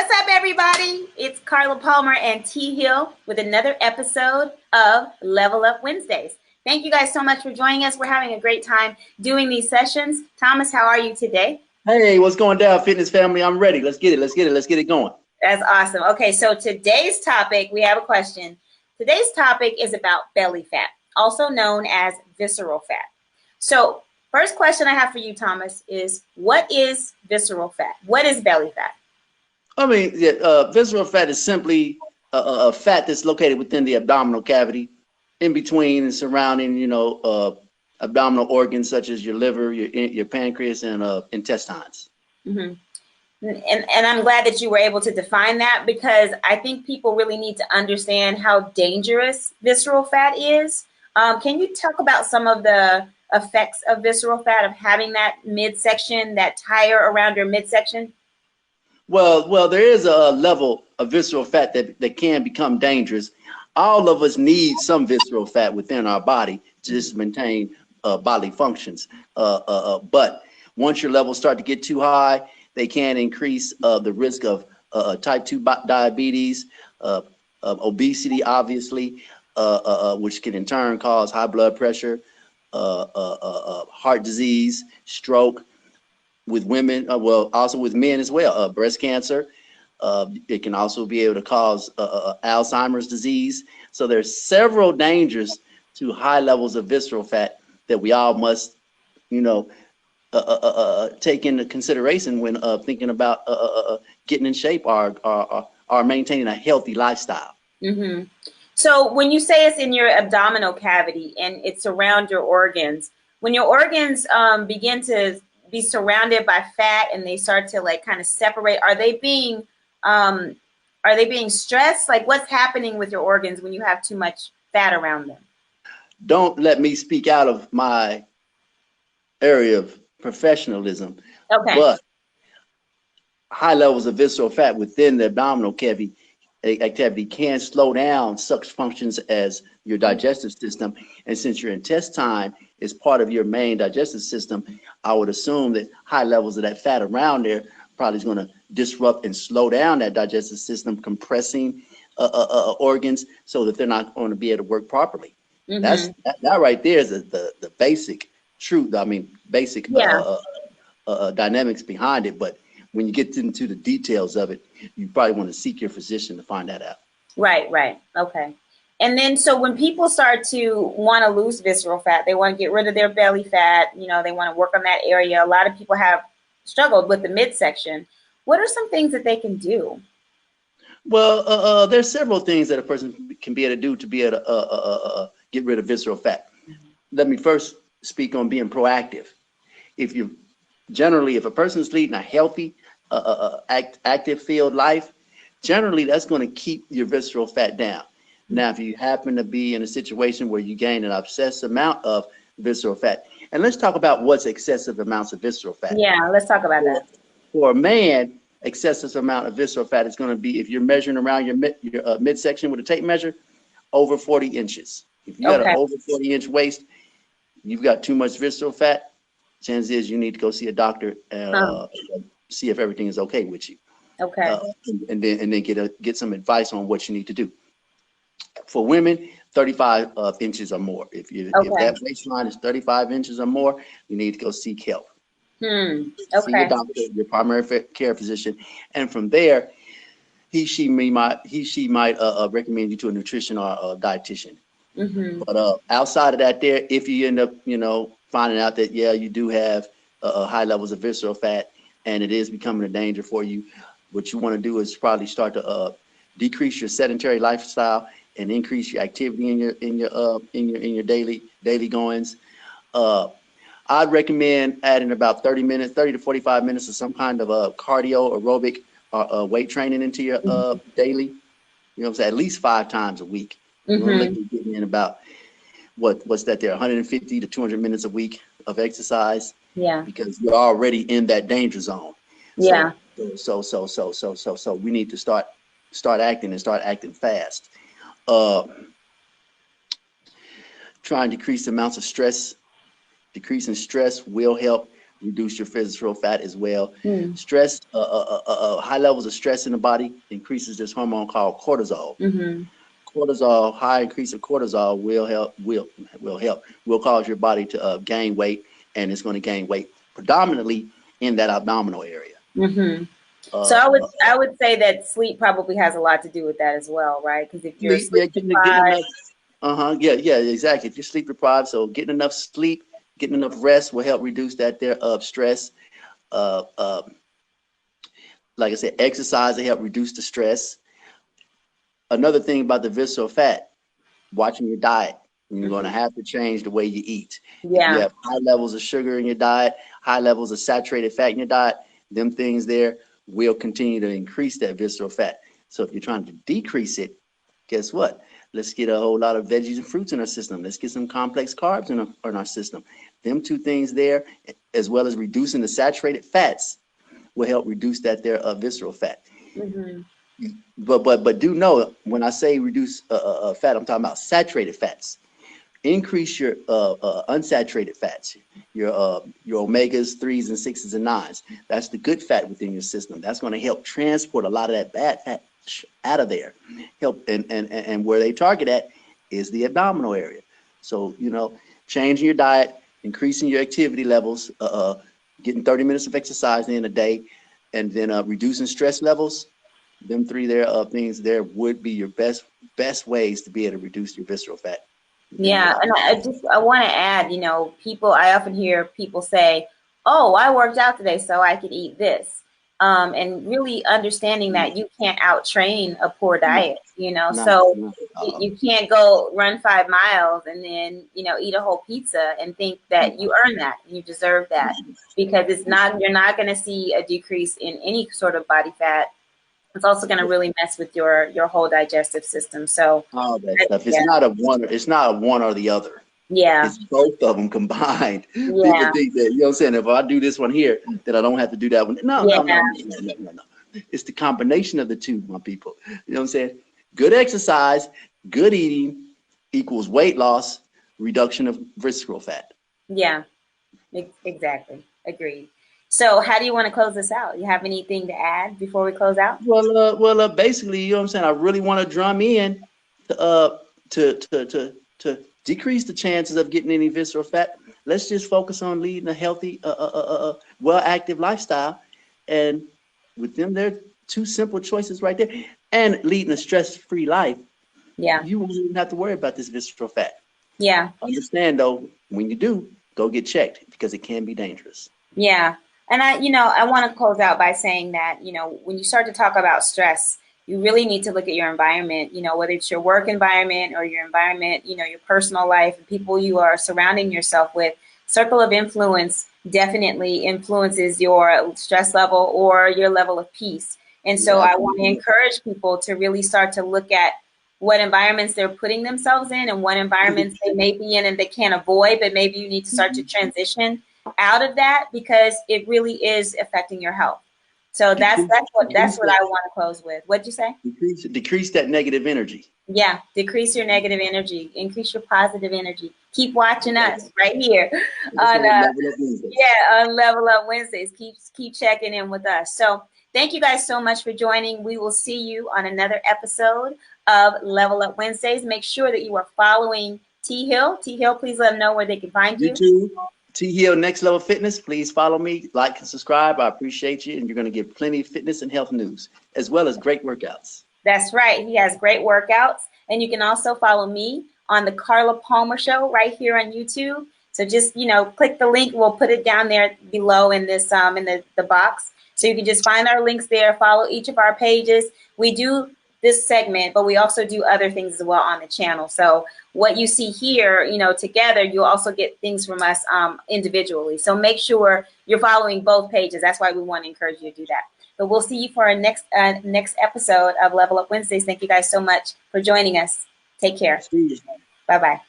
What's up, everybody? It's Carla Palmer and T Hill with another episode of Level Up Wednesdays. Thank you guys so much for joining us. We're having a great time doing these sessions. Thomas, how are you today? Hey, what's going down, fitness family? I'm ready. Let's get it. Let's get it. Let's get it going. That's awesome. Okay, so today's topic, we have a question. Today's topic is about belly fat, also known as visceral fat. So first question I have for you, Thomas, is what is visceral fat? What is belly fat? I mean, visceral fat is simply a fat that's located within the abdominal cavity, in between and surrounding, abdominal organs such as your liver, your pancreas, and intestines. Mm-hmm. And I'm glad that you were able to define that, because I think people really need to understand how dangerous visceral fat is. Can you talk about some of the effects of visceral fat, of having that midsection, that tire around your midsection? Well, there is a level of visceral fat that can become dangerous. All of us need some visceral fat within our body to just maintain bodily functions. But once your levels start to get too high, they can increase the risk of type 2 diabetes, obesity, obviously, which can in turn cause high blood pressure, heart disease, stroke. With women, also with men as well, breast cancer. It can also be able to cause Alzheimer's disease. So there's several dangers to high levels of visceral fat that we all must, take into consideration when thinking about getting in shape or maintaining a healthy lifestyle. Mm-hmm. So when you say it's in your abdominal cavity and it's around your organs, when your organs begin to be surrounded by fat and they start to kind of separate, are they being stressed? Like, what's happening with your organs when you have too much fat around them? Don't let me speak out of my area of professionalism. Okay. But high levels of visceral fat within the abdominal cavity can slow down such functions as your digestive system. And since your intestine is part of your main digestive system, I would assume that high levels of that fat around there probably is going to disrupt and slow down that digestive system, compressing organs so that they're not going to be able to work properly. Mm-hmm. That right there is the basic truth. I mean, basic dynamics behind it. But when you get into the details of it, you probably want to seek your physician to find that out. Right. Okay. And then, so when people start to want to lose visceral fat, they want to get rid of their belly fat, they want to work on that area. A lot of people have struggled with the midsection. What are some things that they can do? Well, there's several things that a person can be able to do to be able to get rid of visceral fat. Mm-hmm. Let me first speak on being proactive. If a person is leading a healthy, active field life, generally that's going to keep your visceral fat down. Now, if you happen to be in a situation where you gain an excessive amount of visceral fat, and let's talk about what's excessive amounts of visceral fat. Yeah, let's talk about that. For a man, excessive amount of visceral fat is going to be, if you're measuring around your midsection with a tape measure, over 40 inches. If you got an over 40-inch waist, you've got too much visceral fat. Chances is you need to go see a doctor and see if everything is okay with you. Okay. And then get some advice on what you need to do. For women, 35 inches or more. If that waistline is 35 inches or more, you need to go seek help. Okay. See your doctor, your primary care physician, and from there, she might recommend you to a nutrition or a dietitian. Mm-hmm. But outside of that, if you end up, finding out that you do have high levels of visceral fat and it is becoming a danger for you, what you want to do is probably start to decrease your sedentary lifestyle and increase your activity in your daily goings. I'd recommend adding about 30 to 45 minutes of some kind of cardio, aerobic, weight training into your daily. At least 5 times a week. Mm-hmm. We're looking at getting in about what's that there, 150 to 200 minutes a week of exercise. Yeah. Because you're already in that danger zone. Yeah. So we need to start acting fast. Try and decrease the amounts of stress. Decreasing stress will help reduce your visceral fat as well. Stress, high levels of stress in the body increases this hormone called cortisol. Cortisol, high increase of cortisol will cause your body to gain weight, and it's going to gain weight predominantly in that abdominal area. So I would say that sleep probably has a lot to do with that as well, right? Because if you're sleep deprived, exactly. If you're sleep deprived, so getting enough sleep, getting enough rest will help reduce that there stress. Like I said, exercise will help reduce the stress. Another thing about the visceral fat, watching your diet. You're going to have to change the way you eat. If you have high levels of sugar in your diet, high levels of saturated fat in your diet, them things there will continue to increase that visceral fat. So if you're trying to decrease it, guess what? Let's get a whole lot of veggies and fruits in our system. Let's get some complex carbs in our system. Them two things there, as well as reducing the saturated fats, will help reduce that there visceral fat. But do know, when I say reduce fat, I'm talking about saturated fats. Increase your unsaturated fats, your omegas, 3s and 6s and 9s. That's the good fat within your system. That's going to help transport a lot of that bad fat out of there. Help and where they target at is the abdominal area. So, you know, changing your diet, increasing your activity levels, getting 30 minutes of exercise in a day, and then reducing stress levels. Them three there things there would be your best ways to be able to reduce your visceral fat. Yeah, and I want to add, you know, I often hear people say, "Oh, I worked out today, so I could eat this," and really understanding that you can't out-train a poor diet, you know. You can't go run 5 miles and then, you know, eat a whole pizza and think that you earn that and you deserve that, because you're not going to see a decrease in any sort of body fat. It's also going to really mess with your whole digestive system. So all that stuff. It's not a one or the other. Yeah. It's both of them combined. Yeah. People think that, you know what I'm saying, if I do this one here, then I don't have to do that one. No. It's the combination of the two, my people. You know what I'm saying? Good exercise, good eating equals weight loss, reduction of visceral fat. Yeah, exactly. Agreed. So how do you want to close this out? You have anything to add before we close out? Well, basically, you know what I'm saying, I really want to drum in to decrease the chances of getting any visceral fat. Let's just focus on leading a healthy, well-active lifestyle. And with them, there are two simple choices right there. And leading a stress-free life. Yeah. You won't even have to worry about this visceral fat. Yeah. Understand, though, when you do, go get checked, because it can be dangerous. Yeah. And I want to close out by saying that, you know, when you start to talk about stress, you really need to look at your environment, you know, whether it's your work environment or your environment, you know, your personal life, and people you are surrounding yourself with. Circle of influence definitely influences your stress level or your level of peace. And so I want to encourage people to really start to look at what environments they're putting themselves in and what environments they may be in and they can't avoid, but maybe you need to start to transition out of that, because it really is affecting your health. So that's what I want to close with. What'd you say? Decrease that negative energy. Yeah, decrease your negative energy, increase your positive energy. Keep watching us right here on Level Up Wednesdays. Keep checking in with us. So thank you guys so much for joining. We will see you on another episode of Level Up Wednesdays. Make sure that you are following T Hill. T Hill, please let them know where they can find you. YouTube, T Hill Next Level Fitness. Please follow me, like and subscribe. I appreciate you. And you're going to get plenty of fitness and health news, as well as great workouts. That's right. He has great workouts. And you can also follow me on the Carla Palmer Show right here on YouTube. So just, you know, click the link. We'll put it down there below in this in the box. So you can just find our links there, follow each of our pages. We do this segment, but we also do other things as well on the channel. So what you see here, you know, together, you'll also get things from us individually. So make sure you're following both pages. That's why we want to encourage you to do that. But we'll see you for our next episode of Level Up Wednesdays. Thank you guys so much for joining us. Take care. Bye-bye.